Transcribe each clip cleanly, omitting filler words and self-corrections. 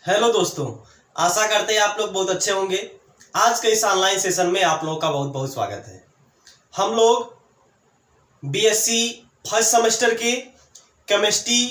Hello दोस्तों, आशा करते हैं आप लोग बहुत अच्छे होंगे। आज के इस ऑनलाइन सेशन में आप लोगों का बहुत बहुत स्वागत है। हम लोग बीएससी फर्स्ट सेमेस्टर के केमिस्ट्री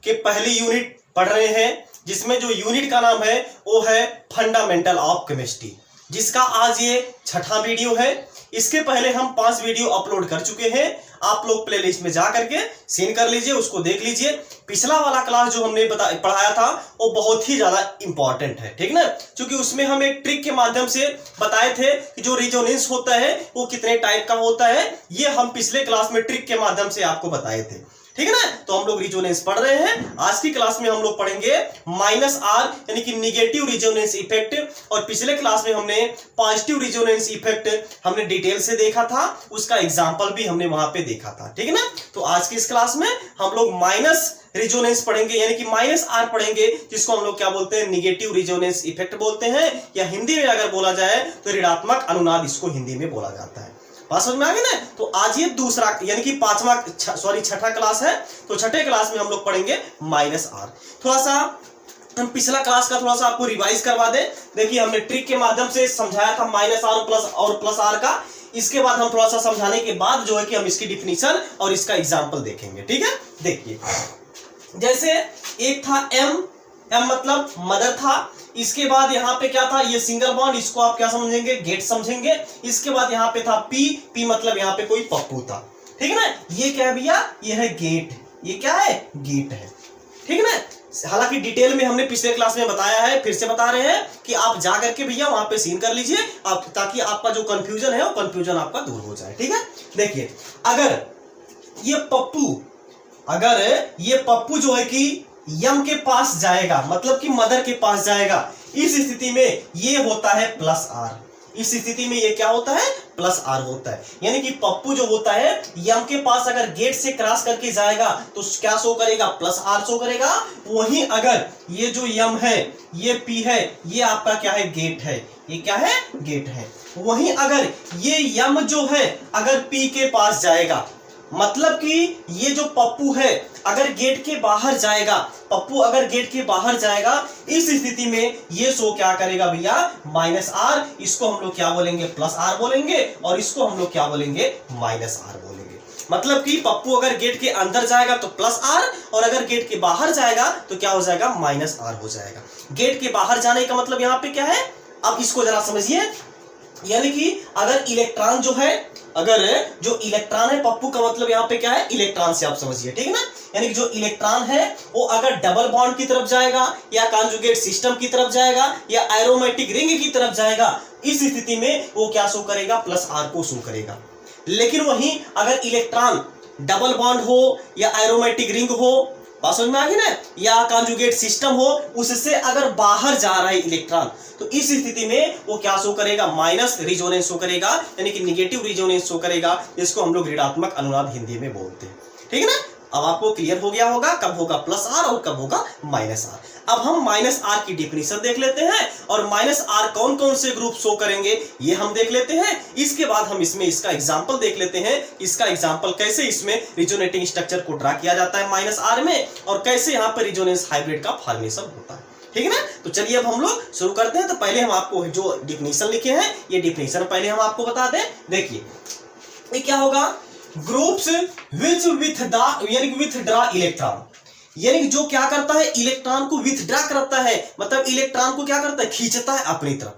के पहली यूनिट पढ़ रहे हैं, जिसमें जो यूनिट का नाम है वो है फंडामेंटल ऑफ केमिस्ट्री, जिसका आज ये छठा वीडियो है। इसके पहले हम 5 वीडियो अपलोड कर चुके हैं। आप लोग प्लेलिस्ट में जा करके सीन कर लीजिए, उसको देख लीजिए। पिछला वाला क्लास जो हमने पढ़ाया था वो बहुत ही ज्यादा इंपॉर्टेंट है, ठीक ना, क्योंकि उसमें हम एक ट्रिक के माध्यम से बताए थे कि जो रिजोनेंस होता है वो कितने टाइप का होता है। ये हम पिछले क्लास में ट्रिक के माध्यम से आपको बताए थे, ठीक है ना। तो हम लोग रिजोनेंस पढ़ रहे हैं। आज की क्लास में हम लोग पढ़ेंगे -R यानी कि निगेटिव रिजोनेंस इफेक्ट, और पिछले क्लास में हमने पॉजिटिव रिजोनेंस इफेक्ट हमने डिटेल से देखा था, उसका एग्जांपल भी हमने वहां पे देखा था, ठीक है ना। तो आज की इस क्लास में हम लोग माइनस रिजोनेंस पढ़ेंगे यानी कि -R पढ़ेंगे, जिसको हम लोग क्या बोलते हैं, निगेटिव रिजोनेंस इफेक्ट बोलते हैं, या हिंदी में अगर बोला जाए तो ऋणात्मक अनुनाद इसको हिंदी में बोला जाता है। बात समझ में आ गई ना। तो आज ये दूसरा यानी कि छठा क्लास है। तो छठे क्लास में हम लोग पढ़ेंगे -R। थोड़ा सा हम पिछला क्लास का थोड़ा सा आपको रिवाइज करवा दें। देखिए, हमने ट्रिक के माध्यम से समझाया था -R और प्लस R का। इसके बाद हम थोड़ा सा समझाने के बाद जो है कि हम इसकी डिफिनीशन और इसका एग्जाम्पल देखेंगे, ठीक है। देखिए, जैसे एक था M मतलब मदर था। इसके बाद यहाँ पे क्या था, ये सिंगल बॉन्ड, इसको आप क्या समझेंगे, गेट समझेंगे। इसके बाद यहाँ पे था P मतलब यहाँ पे कोई पप्पू था, ठीक है ना। ये क्या है भैया, ये है गेट, ये क्या है, गेट है, ठीक है ना। हालांकि डिटेल में हमने पिछले क्लास में बताया है, फिर से बता रहे हैं कि आप जा करके भैया वहां पे सीन कर लीजिए आप, ताकि आपका जो कंफ्यूजन है वो कंफ्यूजन आपका दूर हो जाए, ठीक है। देखिए, अगर ये पप्पू जो है कि यम के पास जाएगा, मतलब कि मदर के पास जाएगा, इस स्थिति में ये होता है +R। इस स्थिति में ये क्या होता है, +R होता है। यानी कि पप्पू जो होता है यम के पास अगर गेट से क्रॉस करके जाएगा तो क्या शो करेगा, +R शो करेगा। वहीं अगर ये जो यम है, ये P है, ये आपका क्या है, गेट है, ये क्या है, गेट है। वहीं अगर ये यम जो है अगर P के पास जाएगा, मतलब कि ये जो पप्पू है अगर गेट के बाहर जाएगा, पप्पू अगर गेट के बाहर जाएगा, इस स्थिति में ये शो क्या करेगा भैया, -R। इसको हम लोग क्या बोलेंगे, +R बोलेंगे, और इसको हम लोग क्या बोलेंगे, -R बोलेंगे। मतलब कि पप्पू अगर गेट के अंदर जाएगा तो +R, और अगर गेट के बाहर जाएगा तो क्या हो जाएगा, -R हो जाएगा। गेट के बाहर जाने का मतलब यहाँ पे क्या है, अब इसको जरा समझिए। यानी कि अगर इलेक्ट्रॉन जो है, अगर जो इलेक्ट्रॉन है, पप्पू का मतलब यहाँ पे क्या है, इलेक्ट्रॉन से आप समझिए, ठीक है ना। यानी कि जो इलेक्ट्रॉन है वो अगर डबल बॉन्ड की तरफ जाएगा, या कॉन्जुगेट सिस्टम की तरफ जाएगा, या एरोमेटिक रिंग की तरफ जाएगा, इस स्थिति में वो क्या शो करेगा, +R को शो करेगा। लेकिन वहीं अगर इलेक्ट्रॉन डबल बॉन्ड हो, या एरोमेटिक रिंग हो, बात समझ में आ गई ना, या कॉन्जुगेट सिस्टम हो, उससे अगर बाहर जा रहा है इलेक्ट्रॉन, तो इस स्थिति में वो क्या शो करेगा, माइनस रिजोनेंस शो करेगा, यानी कि निगेटिव रिजोनेंस शो करेगा, जिसको हम लोग ऋणात्मक अनुनाद हिंदी में बोलते हैं, ठीक है ना। अब आपको क्लियर हो गया होगा कब होगा +R और कब होगा -R। अब हम -R की डिफिनीशन देख लेते हैं, और -R कौन कौन से ग्रुप शो करेंगे ये हम देख लेते हैं। इसके बाद हम इसमें इसका एग्जांपल देख लेते हैं, इसका एग्जांपल कैसे इसमें रिजोनेटिंग स्ट्रक्चर को ड्रा किया जाता है -R में, और कैसे यहाँ पर रिजोनेंस हाइब्रिड का फॉर्मेशन होता है, ठीक है ना। तो चलिए अब हम लोग शुरू करते हैं। तो पहले हम आपको जो डिफिनीशन लिखे हैं, ये डिफिनीशन पहले हम आपको बता दें। देखिए, ये क्या होगा, ग्रुप्स विच विथड्रॉ इलेक्ट्रॉन, यानी कि जो क्या करता है, इलेक्ट्रॉन को विथड्रॉ करता है, मतलब इलेक्ट्रॉन को क्या करता है, खींचता है अपनी तरफ।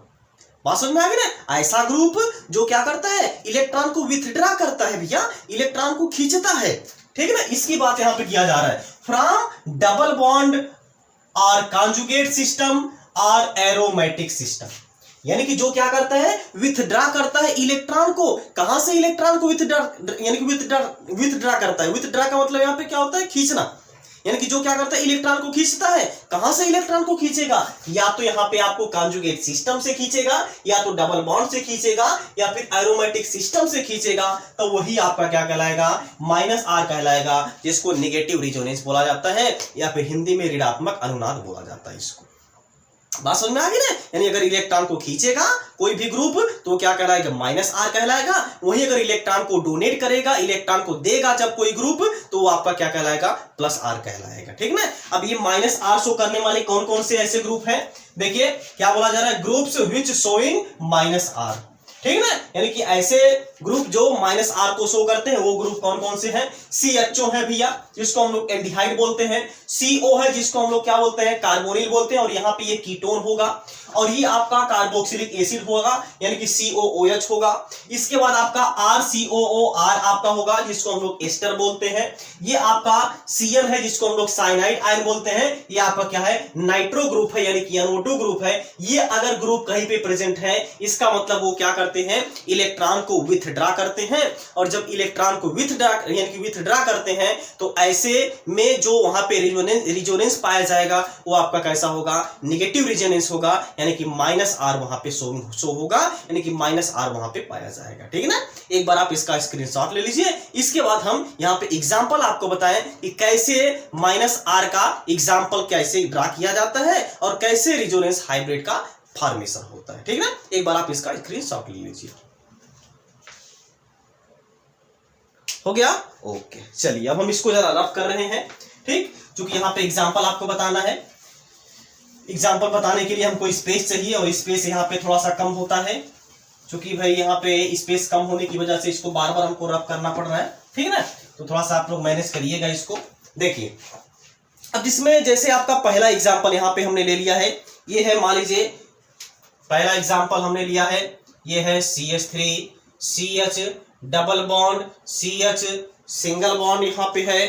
बात समझ में आ गई ना। ऐसा ग्रुप जो क्या करता है, इलेक्ट्रॉन को विथड्रॉ करता है भैया, इलेक्ट्रॉन को खींचता है, ठीक है ना। इसकी बात यहां पे किया जा रहा है। फ्रॉम डबल बॉन्ड और कॉन्जुगेट सिस्टम और एरोमेटिक सिस्टम, यानी कि जो क्या करता है, विथड्रॉ करता है इलेक्ट्रॉन को। कहां से इलेक्ट्रॉन को विथड्रॉ, यानी कि विथड्रॉ करता है। विथड्रॉ का मतलब यहां पे क्या होता है, खींचना। यानी कि जो क्या करता है, इलेक्ट्रॉन को खींचता है। कहां से इलेक्ट्रॉन को खींचेगा, या तो यहाँ पे आपको कॉन्जुगेट सिस्टम से खींचेगा, या तो डबल बॉन्ड से खींचेगा, या फिर एरोमेटिक सिस्टम से खींचेगा, तो वही आपका क्या कहलाएगा, -R कहलाएगा, जिसको निगेटिव रिजोनेंस बोला जाता है, या फिर हिंदी में ऋणात्मक अनुनाद बोला जाता है इसको। बात समझ में आ गई ना। यानी अगर इलेक्ट्रॉन को खींचेगा कोई भी ग्रुप तो क्या कहलाएगा, माइनस आर कहलाएगा। वहीं अगर इलेक्ट्रॉन को डोनेट करेगा, इलेक्ट्रॉन को देगा जब कोई ग्रुप, तो वो आपका क्या कहलाएगा, प्लस आर कहलाएगा। ठीक ना। अब ये माइनस आर शो करने वाले कौन कौन से ऐसे ग्रुप हैं, देखिए क्या बोला जा रहा है, groups which showing minus R. ठीक ना। यानी कि ऐसे ग्रुप जो माइनस आर को शो करते हैं वो ग्रुप कौन कौन से हैं, CHO है भैया जिसको हम लोग एल्डिहाइड बोलते हैं, CO है जिसको हम लोग क्या बोलते हैं, कार्बोनिल बोलते हैं, और यहाँ पे ये कीटोन होगा, और ये आपका कार्बोक्सिलिक एसिड होगा यानी कि COOH होगा। इसके बाद आपका RCOOR आपका होगा जिसको हम लोग एस्टर बोलते हैं। ये आपका CN है जिसको हम लोग साइनाइड आयन बोलते हैं। ये आपका क्या है, नाइट्रो ग्रुप है यानी कि NO2 ग्रुप है। ये अगर ग्रुप कहीं पे प्रेजेंट है इसका मतलब वो क्या करते हैं, इलेक्ट्रॉन को विथड्रा करते हैं, और जब इलेक्ट्रॉन को विथड्रा यानी कि विथड्रा करते हैं तो ऐसे में जो वहां पे रिजोनेंस पाया जाएगा वो आपका कैसा होगा, नेगेटिव रिजोनेंस होगा, यानी कि माइनस आर वहां पे शो होगा, यानी कि माइनस आर वहां पे पाया जाएगा। ठीक है ना। एक बार आप इसका स्क्रीनशॉट ले लीजिए। इसके बाद हम यहाँ पे एग्जांपल आपको बताएं कि कैसे माइनस आर का एग्जांपल कैसे ड्रा किया जाता है और कैसे रिजोनेंस हाइब्रिड का फॉर्मेशन होता है। ठीक है ना। एक बार आप इसका स्क्रीनशॉट ले लीजिए। हो गया, ओके। चलिए अब हम इसको जरा रफ कर रहे हैं। ठीक, क्योंकि यहाँ पे एग्जांपल आपको बताना है। एग्जांपल बताने के लिए हमको स्पेस चाहिए और स्पेस यहाँ पे थोड़ा सा कम होता है, क्योंकि भाई यहाँ पे स्पेस कम होने की वजह से इसको बार बार हमको रफ करना पड़ रहा है। ठीक है ना। तो थोड़ा सा आप लोग मैनेज करिएगा इसको। देखिए अब जिसमें जैसे आपका पहला एग्जांपल यहाँ पे हमने ले लिया है, ये है मान लीजिए पहला एग्जांपल हमने लिया है, ये है CH3 CH double bond CH single bond, यहाँ पे है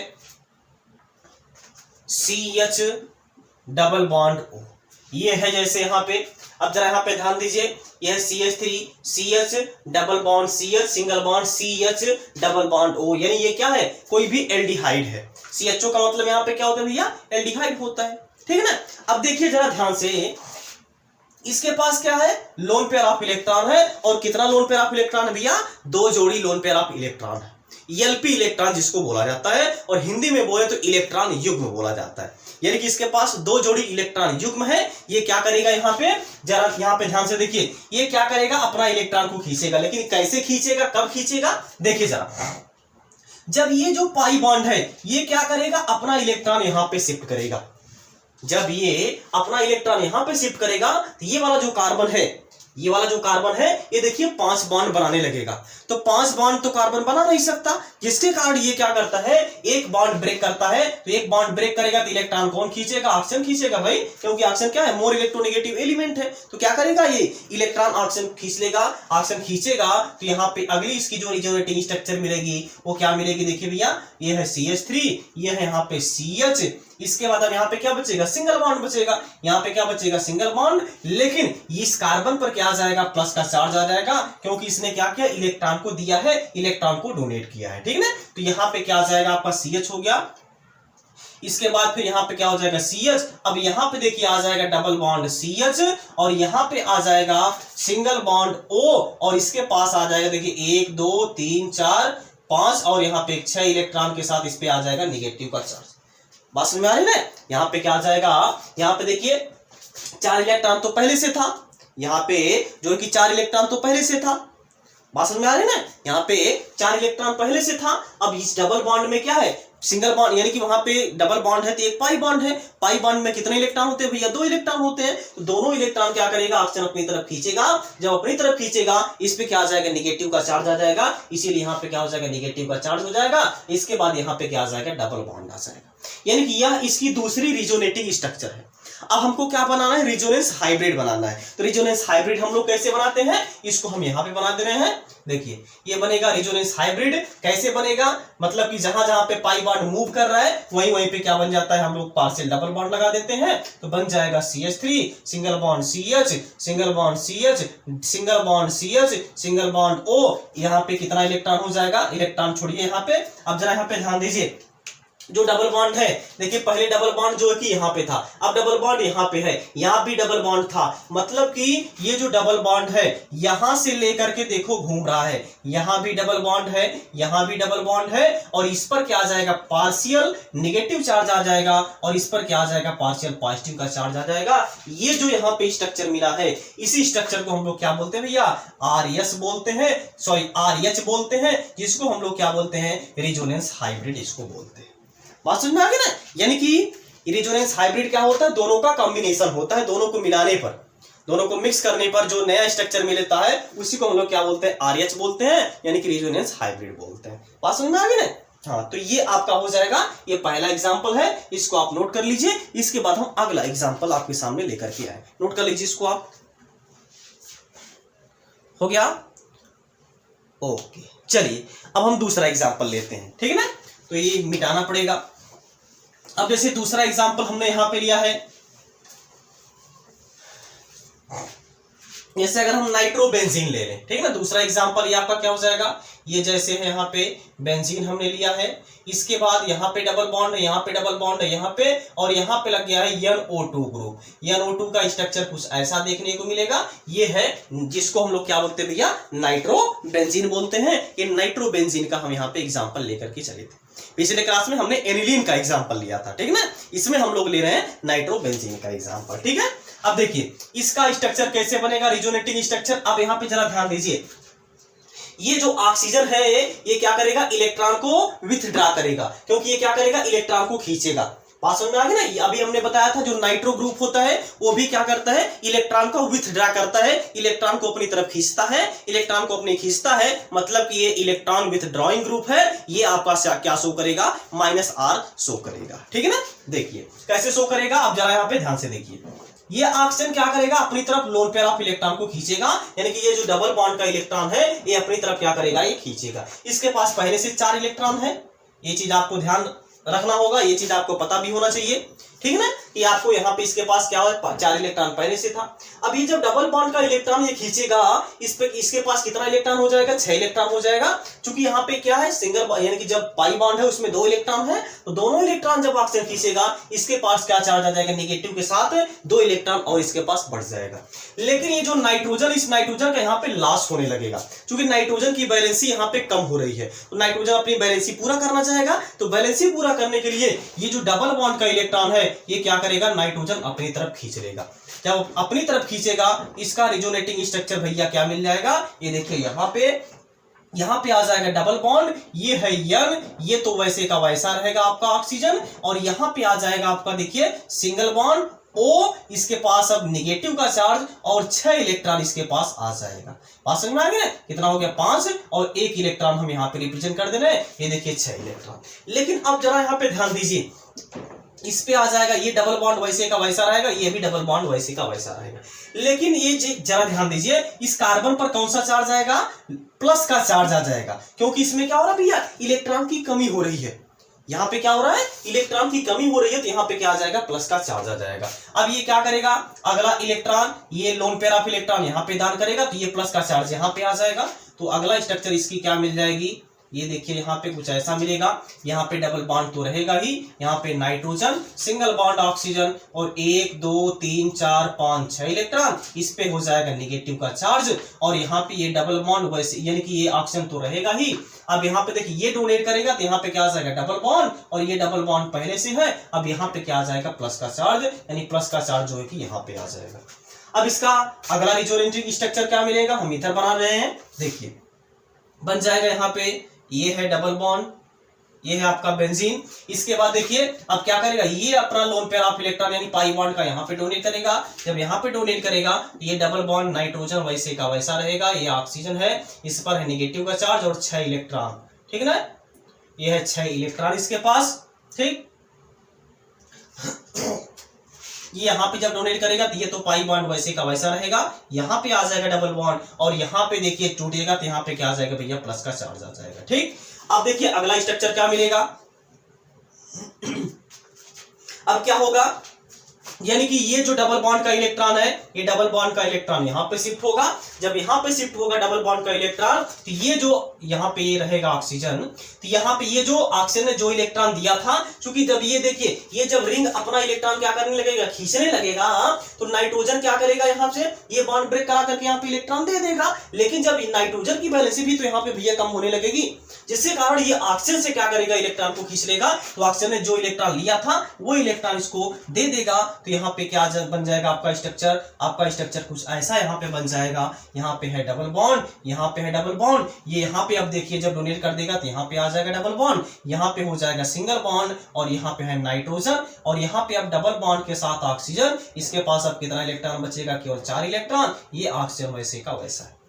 CH डबल बॉन्ड O, ये है जैसे यहाँ पे। अब जरा यहाँ पे ध्यान दीजिए, यह CH3 CH double bond CH single bond CH double bond O, यानी ये क्या है, कोई भी एल्डिहाइड है। CHO का मतलब यहाँ पे क्या होता है भैया, एल्डिहाइड होता है। ठीक है ना। अब देखिए जरा ध्यान से, इसके पास क्या है, लोन पेयर ऑफ इलेक्ट्रॉन है, और कितना लोन पेयर ऑफ इलेक्ट्रॉन है भैया, 2 जोड़ी लोन पेयर ऑफ इलेक्ट्रॉन है। LP इलेक्ट्रॉन जिसको बोला जाता है, और हिंदी में बोले तो इलेक्ट्रॉन युग्म बोला जाता है। यानी कि इसके पास 2 जोड़ी इलेक्ट्रॉन युग्म है। ये क्या करेगा, यहाँ पे जरा यहाँ पे ध्यान से देखिए, ये क्या करेगा, अपना इलेक्ट्रॉन को खींचेगा। लेकिन कैसे खींचेगा, कब खींचेगा, देखिए जरा। जब ये जो पाई बॉन्ड है ये क्या करेगा, अपना इलेक्ट्रॉन यहाँ पे शिफ्ट करेगा। जब ये अपना इलेक्ट्रॉन यहां पे शिफ्ट करेगा तो ये वाला जो कार्बन है, ये वाला जो कार्बन है, ये देखिए 5 बॉन्ड बनाने लगेगा। तो 5 बॉन्ड तो कार्बन बना नहीं सकता, जिसके कारण ये क्या करता है, एक बॉन्ड ब्रेक करता है। तो एक बॉन्ड ब्रेक करेगा तो इलेक्ट्रॉन कौन खींचेगा, ऑक्सीजन खींचेगा भाई, क्योंकि ऑक्सीजन क्या है, मोर इलेक्ट्रोनेगेटिव एलिमेंट है। तो क्या करेगा, ये इलेक्ट्रॉन ऑक्सीजन खींच लेगा, ऑक्सीजन खींचेगा तो यहाँ पे अगली इसकी जो रिजोनेटिंग स्ट्रक्चर मिलेगी वो क्या मिलेगी, देखिए भैया, ये है CH3, ये है यहाँ पे CH। इसके बाद अब यहाँ पे क्या बचेगा, सिंगल बॉन्ड बचेगा। यहाँ पे क्या बचेगा, सिंगल बॉन्ड। लेकिन इस कार्बन पर क्या आ जाएगा, प्लस का चार्ज आ जाएगा, क्योंकि इसने क्या किया, इलेक्ट्रॉन को दिया है, इलेक्ट्रॉन को डोनेट किया है। ठीक है ना। तो यहाँ पे क्या आ जाएगा, आपका CH हो गया। इसके बाद फिर यहाँ पे क्या हो जाएगा, CH। अब यहाँ पे देखिए आ जाएगा डबल बॉन्ड CH, और यहाँ पे आ जाएगा सिंगल बॉन्ड O, और इसके पास आ जाएगा देखिए 1 2 3 4 5, और यहाँ पे 6 इलेक्ट्रॉन के साथ इस पे आ जाएगा निगेटिव का चार्ज। बात समझ में आ रही है ना। यहाँ पे क्या आ जाएगा, यहाँ पे देखिए 4 इलेक्ट्रॉन तो पहले से था, यहाँ पे जो कि 4 इलेक्ट्रॉन तो पहले से था। बात समझ में आ रही है ना। यहाँ पे 4 इलेक्ट्रॉन पहले से था। अब इस डबल बॉन्ड में क्या है, सिंगल बॉन्ड, यानी कि वहां पे डबल बॉन्ड है तो एक पाई बॉन्ड है। पाई बॉन्ड में कितने इलेक्ट्रॉन होते हैं भैया, 2 इलेक्ट्रॉन होते हैं। तो दोनों इलेक्ट्रॉन क्या करेगा, ऑक्सीजन अपनी तरफ खींचेगा। जब अपनी तरफ खींचेगा इस पे क्या आ जाएगा, निगेटिव का चार्ज आ जाएगा, इसीलिए यहाँ पे क्या हो जाएगा, निगेटिव का चार्ज हो जाएगा। इसके बाद यहाँ पे क्या आ जाएगा, डबल बॉन्ड आ जाएगा। यानी कि यह इसकी दूसरी रिजोनेटिंग स्ट्रक्चर है। अब हमको क्या बनाना है, रिजोनेंस हाइब्रिड बनाना है। तो रिजोनेंस हाइब्रिड हम लोग कैसे बनाते हैं, इसको हम यहाँ पे बना दे रहे हैं। देखिए ये बनेगा रिजोनेंस हाइब्रिड। कैसे बनेगा, मतलब कि जहां जहां पे पाई बॉन्ड मूव कर रहा है वहीं वहीं पे क्या बन जाता है, हम लोग पार्शियल डबल बॉन्ड लगा देते हैं। तो बन जाएगा CH3 single bond CH single bond CH single bond CH single bond O। यहाँ पे कितना इलेक्ट्रॉन हो जाएगा, इलेक्ट्रॉन छोड़िए यहाँ पे। अब जरा यहाँ पे ध्यान दीजिए, जो डबल बॉन्ड है, देखिए पहले डबल बॉन्ड जो है कि यहाँ पे था, अब डबल बॉन्ड यहाँ पे है, यहाँ भी डबल बॉन्ड था, मतलब कि ये जो डबल बॉन्ड है यहां से लेकर के देखो घूम रहा है, यहाँ भी डबल बॉन्ड है, यहाँ भी डबल बॉन्ड है, और इस पर क्या आ जाएगा, पार्शियल नेगेटिव चार्ज आ जाएगा, और इस पर क्या आ जाएगा, पार्शियल पॉजिटिव का चार्ज आ जाएगा। ये जो यहाँ पे स्ट्रक्चर मिला है, इसी स्ट्रक्चर को हम लोग क्या बोलते हैं भैया, आरएस बोलते हैं, सॉरी आरएच बोलते हैं, जिसको हम लोग क्या बोलते हैं, रेजोनेंस हाइब्रिड इसको बोलते हैं। बात समझ में आ गई ना, यानी कि रेजोनेंस हाइब्रिड क्या होता है, दोनों का कॉम्बिनेशन होता है, दोनों को मिलाने पर, दोनों को मिक्स करने पर जो नया स्ट्रक्चर मिलता है उसी को हम लोग क्या बोलते हैं, आरएच बोलते हैं, यानी कि रेजोनेंस हाइब्रिड बोलते हैं। बात समझ में आ गई ना। हाँ, तो ये आपका हो जाएगा, ये पहला एग्जांपल है, इसको आप नोट कर लीजिए। इसके बाद हम अगला एग्जांपल आपके सामने लेकर के आए, नोट कर लीजिए इसको आप। हो गया, ओके। चलिए अब हम दूसरा एग्जांपल लेते हैं, ठीक है ना, तो ये मिटाना पड़ेगा। अब जैसे दूसरा एग्जांपल हमने यहां पे लिया है, जैसे अगर हम नाइट्रोबेंजीन ले लें, ठीक है ना, दूसरा एग्जांपल ये आपका क्या हो जाएगा, ये जैसे है यहाँ पे बेंजीन हमने लिया है, इसके बाद यहाँ पे डबल बॉन्ड है, यहाँ पे डबल बॉन्ड है, यहाँ पे, और यहाँ पे लग गया है NO2 ग्रुप। NO2 का स्ट्रक्चर कुछ ऐसा देखने को मिलेगा, ये है जिसको हम लोग क्या बोलते हैं भैया, नाइट्रोबेंजीन बोलते हैं। ये नाइट्रोबेंजीन का हम यहाँ पे एग्जाम्पल लेकर के चले थे। पिछले क्लास में हमने एनिलीन का एग्जाम्पल लिया था, ठीक है ना, इसमें हम लोग ले रहे हैं नाइट्रोबेंजीन का एग्जाम्पल, ठीक है। अब देखिए इसका स्ट्रक्चर कैसे बनेगा, रिजोनेटिंग स्ट्रक्चर। अब यहाँ पे जरा ध्यान दीजिए, ये जो ऑक्सीजन है ये क्या करेगा, इलेक्ट्रॉन को विथड्रॉ करेगा, क्योंकि ये क्या करेगा, इलेक्ट्रॉन को खींचेगा। बात समझ में आ गई ना। अभी हमने बताया था जो नाइट्रो ग्रुप होता है वो भी क्या करता है, इलेक्ट्रॉन को विथड्रॉ करता है, इलेक्ट्रॉन को अपनी तरफ खींचता है, इलेक्ट्रॉन को अपनी खींचता है, मतलब कि ये इलेक्ट्रॉन विथड्रॉइंग ग्रुप है। ये आपका क्या शो करेगा, -R शो करेगा, ठीक है ना। देखिए कैसे शो करेगा, आप जरा यहाँ पे ध्यान से देखिए। ये ऑक्सीजन क्या करेगा, अपनी तरफ लोन पेयर ऑफ इलेक्ट्रॉन को खींचेगा, यानी कि ये जो डबल बॉन्ड का इलेक्ट्रॉन है ये अपनी तरफ क्या करेगा, ये खींचेगा। इसके पास पहले से 4 इलेक्ट्रॉन है, ये चीज आपको ध्यान रखना होगा, ये चीज आपको पता भी होना चाहिए, ठीक है ना, कि आपको यहाँ पे इसके पास क्या हो, 4 इलेक्ट्रॉन पहले से था। अब ये जब डबल बॉन्ड का इलेक्ट्रॉन ये खींचेगा, इस पे इसके पास कितना इलेक्ट्रॉन हो जाएगा, 6 इलेक्ट्रॉन हो जाएगा। क्योंकि यहाँ पे क्या है, सिंगल, यानी कि जब पाई बॉन्ड है उसमें 2 इलेक्ट्रॉन है, तो दोनों इलेक्ट्रॉन जब ऑक्सीजन खींचेगा इसके पास क्या चार्ज आ जाएगा, नेगेटिव के साथ 2 इलेक्ट्रॉन और इसके पास बढ़ जाएगा। लेकिन ये जो नाइट्रोजन, इस नाइट्रोजन का यहाँ पे लॉस होने लगेगा, क्योंकि नाइट्रोजन की बैलेंसी यहाँ पे कम हो रही है, तो नाइट्रोजन अपनी बैलेंसी पूरा करना चाहेगा। तो बैलेंसी पूरा करने के लिए ये जो डबल बॉन्ड का इलेक्ट्रॉन है ये क्या करेगा, नाइट्रोजन अपनी तरफ खींच लेगा। जब अपनी तरफ खींचेगा इसका रिजोनेटिंग स्ट्रक्चर भैया क्या मिल जाएगा, ये देखिए यहाँ पे आ जाएगा डबल बॉन्ड, ये है N, ये तो वैसे का वैसा रहेगा आपका ऑक्सीजन, और यहाँ पे आ जाएगा आपका देखिए सिंगल बॉन्ड O, इसके पास अब नेगेटिव का चार्ज और 6 इलेक्ट्रॉन इसके पास आ जाएगा। बात समझ में आ गया, कितना हो गया 5, और 1 इलेक्ट्रॉन हम यहाँ पे रिप्रेजेंट कर दे रहे हैं, ये देखिए 6 इलेक्ट्रॉन। लेकिन अब जरा यहाँ पे ध्यान दीजिए, इस पे आ जाएगा ये डबल बॉन्ड वैसे का वैसा रहेगा, ये भी डबल बॉन्ड वैसे का वैसा रहेगा। लेकिन ये जरा ध्यान दीजिए, इस कार्बन पर कौन सा चार्ज आएगा, प्लस का चार्ज आ जाएगा, क्योंकि इसमें क्या हो रहा है भैया, इलेक्ट्रॉन की कमी हो रही है। यहाँ पे क्या हो रहा है, इलेक्ट्रॉन की कमी हो रही है, तो यहाँ पे क्या आ जाएगा, प्लस का चार्ज आ जाएगा। अब ये क्या करेगा, अगला इलेक्ट्रॉन, ये लोन पेयर ऑफ इलेक्ट्रॉन यहाँ पे दान करेगा, तो ये प्लस का चार्ज यहाँ पे आ जाएगा। तो अगला स्ट्रक्चर इसकी क्या मिल जाएगी, ये देखिए यहाँ पे कुछ ऐसा मिलेगा, यहाँ पे डबल बॉन्ड तो रहेगा ही, यहाँ पे नाइट्रोजन, सिंगल बॉन्ड ऑक्सीजन, और 1 2 3 4 5 6 इलेक्ट्रॉन, इस पे हो जाएगा नेगेटिव का चार्ज, और यहाँ पे ये डबल बॉन्ड वैसे, यानी कि ये ऑक्सीजन तो रहेगा ही। अब यहाँ पे देखिए ये डोनेट करेगा, तो यहाँ पे क्या आ जाएगा, डबल बॉन्ड, और ये डबल बॉन्ड पहले से है, अब यहाँ पे क्या आ जाएगा, प्लस का चार्ज, यानी प्लस का चार्ज जो है कि यहाँ पे आ जाएगा। अब इसका अगला रिजोनेटिंग स्ट्रक्चर क्या मिलेगा, हम इधर बना रहे हैं, देखिए बन जाएगा यहाँ पे, ये है डबल बॉन्ड, ये है आपका बेंजीन। इसके बाद देखिए अब क्या करेगा, ये अपना लोन पेयर ऑफ इलेक्ट्रॉन यानी पाई बॉन्ड का यहाँ पे डोनेट करेगा। जब यहाँ पे डोनेट करेगा ये डबल बॉन्ड नाइट्रोजन वैसे का वैसा रहेगा, ये ऑक्सीजन है, इस पर है नेगेटिव का चार्ज और 6 इलेक्ट्रॉन, ठीक है ना, ये है 6 इलेक्ट्रॉन इसके पास, ठीक। ये यहाँ पे जब डोनेट करेगा तो ये तो पाई बॉन्ड वैसे का वैसा रहेगा, यहाँ पे आ जाएगा डबल बॉन्ड, और यहाँ पे देखिए टूटेगा तो यहाँ पे क्या आ जाएगा भैया, प्लस का चार्ज आ जाएगा, ठीक। अब देखिए अगला स्ट्रक्चर क्या मिलेगा, अब क्या होगा, यानी कि ये जो डबल बॉन्ड का इलेक्ट्रॉन है, ये डबल बॉन्ड का इलेक्ट्रॉन यहां पे शिफ्ट होगा। जब यहां पे शिफ्ट होगा डबल बॉन्ड का इलेक्ट्रॉन, तो ये जो यहां पे ये रहेगा ऑक्सीजन, तो यहां पे ये जो ऑक्सीजन ने जो इलेक्ट्रॉन दिया था, क्योंकि जब ये देखिए, ये जब रिंग अपना इलेक्ट्रॉन क्या करने लगेगा, खींचने लगेगा, तो नाइट्रोजन क्या करेगा, यहां से ये बॉन्ड ब्रेक करा करके यहां पे इलेक्ट्रॉन दे देगा। लेकिन जब नाइट्रोजन की वैलेंसी भी तो यहां पे भैया कम होने लगेगी, जिसके कारण ये ऑक्सीजन से क्या करेगा, इलेक्ट्रॉन को खींच लेगा। तो ऑक्सीजन ने जो इलेक्ट्रॉन लिया था वो इलेक्ट्रॉन इसको दे देगा। तो यहाँ पे क्या बन जाएगा आपका स्ट्रक्चर, आपका स्ट्रक्चर कुछ ऐसा यहाँ पे बन जाएगा। यहाँ पे है डबल बॉन्ड, यहाँ पे है डबल बॉन्ड, ये यहाँ पे अब देखिए जब डोनेट कर देगा तो यहाँ पे आ जाएगा डबल बॉन्ड, यहाँ पे हो जाएगा सिंगल बॉन्ड, और यहाँ पे है नाइट्रोजन, और यहाँ पे अब डबल बॉन्ड के साथ ऑक्सीजन। इसके पास अब कितना इलेक्ट्रॉन बचेगा, केवल 4 इलेक्ट्रॉन। ये ऑक्सीजन वैसे का वैसा है।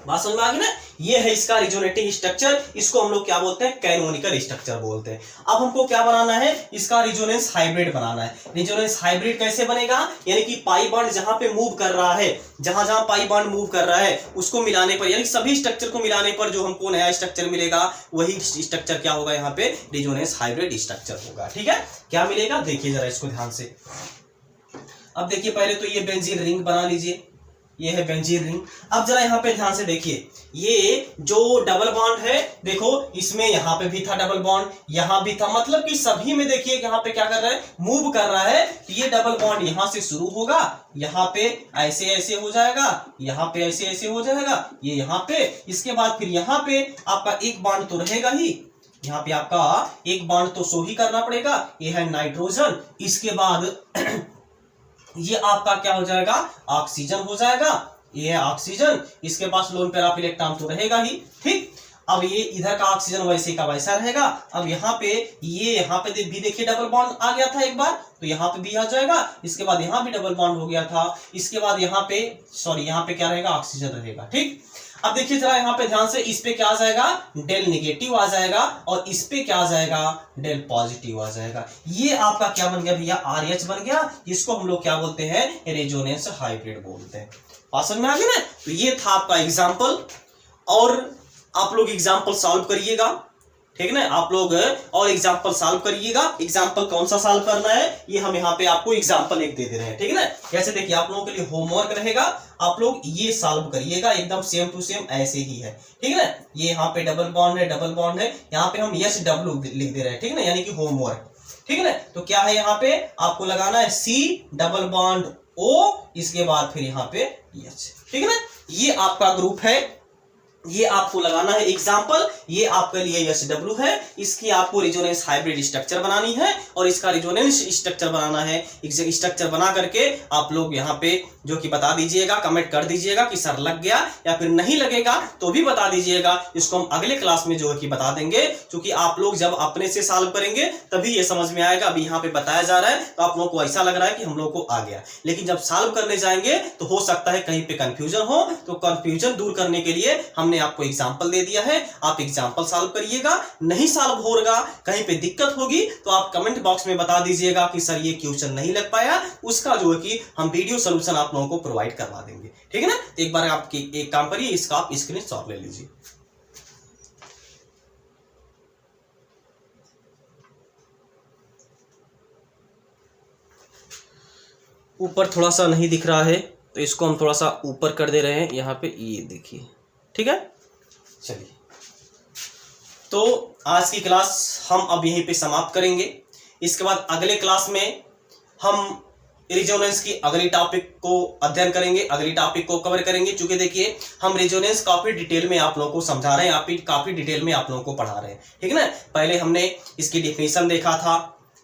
बात समझ में आ गई ना। ये है इसका रिजोनेटिंग स्ट्रक्चर, इसको हम लोग क्या बोलते हैं, कैनोनिकल स्ट्रक्चर बोलते हैं। अब हमको क्या बनाना है, इसका रिजोनेंस हाइब्रिड बनाना है। रिजोनेंस हाइब्रिड कैसे बनेगा, यानी कि पाई बॉन्ड जहां पे मूव कर रहा है, जहां जहां पाई बॉन्ड मूव कर रहा है उसको मिलाने पर, यानी सभी स्ट्रक्चर को मिलाने पर जो हमको नया स्ट्रक्चर मिलेगा, वही स्ट्रक्चर क्या होगा, यहाँ पे रिजोनेंस हाइब्रिड स्ट्रक्चर होगा। ठीक है, क्या मिलेगा देखिए जरा इसको ध्यान से। अब देखिए पहले तो ये बेंजीन रिंग बना लीजिए, ये है बेंजीन रिंग। अब जरा यहाँ पे ध्यान से देखिए, ये जो डबल बॉन्ड है, देखो इसमें यहाँ पे भी था डबल बॉन्ड, यहाँ भी था, मतलब कि सभी में देखिए यहाँ पे क्या कर रहा है, मूव कर रहा है। तो ये डबल बॉन्ड यहाँ से शुरू होगा, यहाँ पे ऐसे ऐसे हो जाएगा, यहाँ पे ऐसे ऐसे हो जाएगा, ये यहाँ पे, इसके बाद फिर यहाँ पे आपका एक बॉन्ड तो रहेगा ही, यहाँ पे आपका एक बॉन्ड तो शो ही करना पड़ेगा, ये है नाइट्रोजन। इसके बाद ये आपका क्या हो जाएगा, ऑक्सीजन हो जाएगा, ये है ऑक्सीजन। इसके पास लोन पेयर ऑफ इलेक्ट्रॉन तो रहेगा ही। ठीक, अब ये इधर का ऑक्सीजन वैसे का वैसा रहेगा। अब यहाँ पे ये यहाँ पे भी देखिए डबल बॉन्ड आ गया था एक बार, तो यहाँ पे भी आ जाएगा। इसके बाद यहाँ भी डबल बॉन्ड हो गया था। इसके बाद यहाँ पे यहाँ पे क्या रहेगा, ऑक्सीजन रहेगा। ठीक, अब देखिए जरा यहाँ पे ध्यान से, इस पे क्या आ जाएगा, डेल नेगेटिव आ जाएगा, और इस पे क्या आ जाएगा, डेल पॉजिटिव आ जाएगा। ये आपका क्या बन गया भैया, RH बन गया, जिसको हम लोग क्या बोलते हैं, रेजोनेंस हाइब्रिड बोलते हैं। बात समझ में आ गई ना। तो ये था आपका एग्जाम्पल, और आप लोग एग्जाम्पल सॉल्व करिएगा, ठीक ना, आप लोग और एग्जाम्पल सॉल्व करिएगा। एग्जाम्पल कौन सा सॉल्व करना है, ये हम यहाँ पे आपको एग्जाम्पल एक दे दे रहे हैं, ठीक है ना। जैसे देखिए आप लोगों के लिए होमवर्क रहेगा, आप लोग ये सॉल्व करिएगा, एकदम सेम टू सेम ऐसे ही है, ठीक है ना। ये यहाँ पे डबल बॉन्ड है, डबल बॉन्ड है, यहाँ पे हम SW लिख दे रहे हैं, ठीक है ना, यानी कि होमवर्क, ठीक है ना। तो क्या है यहाँ पे आपको लगाना है C डबल बॉन्ड O, इसके बाद फिर यहाँ पे H, ठीक है ना। ये आपका ग्रुप है, ये आपको लगाना है एग्जाम्पल। ये आपके लिए SW है, इसकी आपको रिजोनेंस हाइब्रिड स्ट्रक्चर बनानी है, और इसका रिजोनेंस स्ट्रक्चर बनाना है। स्ट्रक्चर बना करके आप लोग यहाँ पे जो कि बता दीजिएगा, कमेंट कर दीजिएगा कि सर लग गया, या फिर नहीं लगेगा तो भी बता दीजिएगा। इसको हम अगले क्लास में जो है कि बता देंगे, क्योंकि आप लोग जब अपने से सॉल्व करेंगे तभी ये समझ में आएगा। अभी यहाँ पे बताया जा रहा है तो आप लोगों को ऐसा लग रहा है कि हम लोग को आ गया, लेकिन जब सॉल्व करने जाएंगे तो हो सकता है कहीं पे कंफ्यूजन हो। तो कंफ्यूजन दूर करने के लिए हमने आपको एग्जाम्पल दे दिया है, आप एग्जाम्पल सॉल्व करिएगा। नहीं सॉल्व होगा, कहीं पे दिक्कत होगी तो आप कमेंट बॉक्स में बता दीजिएगा कि सर ये क्वेश्चन नहीं लग पाया, उसका जो है कि हम वीडियो सोल्यूशन आप लोगों को प्रोवाइड करवा देंगे, ठीक है ना। तो एक बार आप एक काम करिए, इसका आप स्क्रीनशॉट ले लीजिए। ऊपर थोड़ा सा नहीं दिख रहा है तो इसको हम थोड़ा सा ऊपर कर दे रहे हैं, यहाँ पे ये देखिए, ठीक है। चलिए, तो आज की क्लास हम अब यहीं पे समाप्त करेंगे। इसके बाद अगले क्लास में हम रेजोनेंस की अगली टॉपिक को अध्ययन करेंगे, अगली टॉपिक को कवर करेंगे। चूंकि देखिए हम रेजोनेंस काफी डिटेल में आप लोगों को समझा रहे हैं, काफी डिटेल में आप लोगों को पढ़ा रहे हैं, ठीक है ना। पहले हमने इसकी डेफिनेशन देखा था,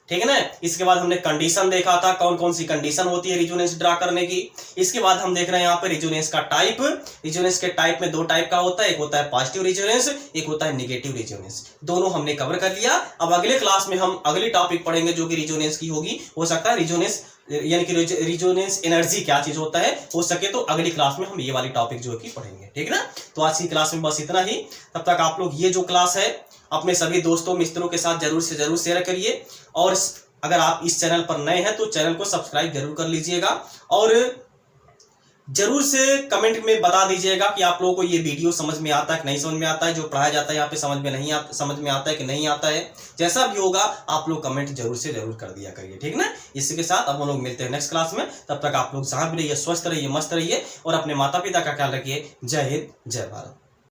ठीक है ना। इसके बाद हमने कंडीशन देखा था, कौन कौन सी कंडीशन होती है रेजोनेंस ड्रा करने की। इसके बाद हम देख रहे हैं यहाँ पे रेजोनेंस का टाइप। रेजोनेंस के टाइप में 2 टाइप का होता है, एक होता है पॉजिटिव रेजोनेंस, एक होता है नेगेटिव रेजोनेंस। दोनों हमने कवर कर लिया। अब अगले क्लास में हम अगली टॉपिक पढ़ेंगे जो कि रेजोनेंस की होगी। हो सकता है रेजोनेंस यानी कि रेजोनेंस एनर्जी क्या चीज होता है, हो सके तो अगली क्लास में हम ये वाली टॉपिक जो है कि पढ़ेंगे, ठीक है ना। तो आज की क्लास में बस इतना ही। तब तक आप लोग ये जो क्लास है अपने सभी दोस्तों मित्रों के साथ जरूर से जरूर शेयर करिए, और अगर आप इस चैनल पर नए हैं तो चैनल को सब्सक्राइब जरूर कर लीजिएगा। और जरूर से कमेंट में बता दीजिएगा कि आप लोगों को ये वीडियो समझ में आता है कि नहीं समझ में आता है, जो पढ़ाया जाता है यहाँ पे समझ में आता है कि नहीं आता है। जैसा भी होगा आप लोग कमेंट जरूर से जरूर कर दिया करिए, ठीक ना। इसी के साथ अब हम लोग मिलते हैं नेक्स्ट क्लास में। तब तक आप लोग जहां भी रहिए स्वस्थ रहिए, मस्त रहिए और अपने माता पिता का ख्याल रखिए। जय हिंद, जय भारत।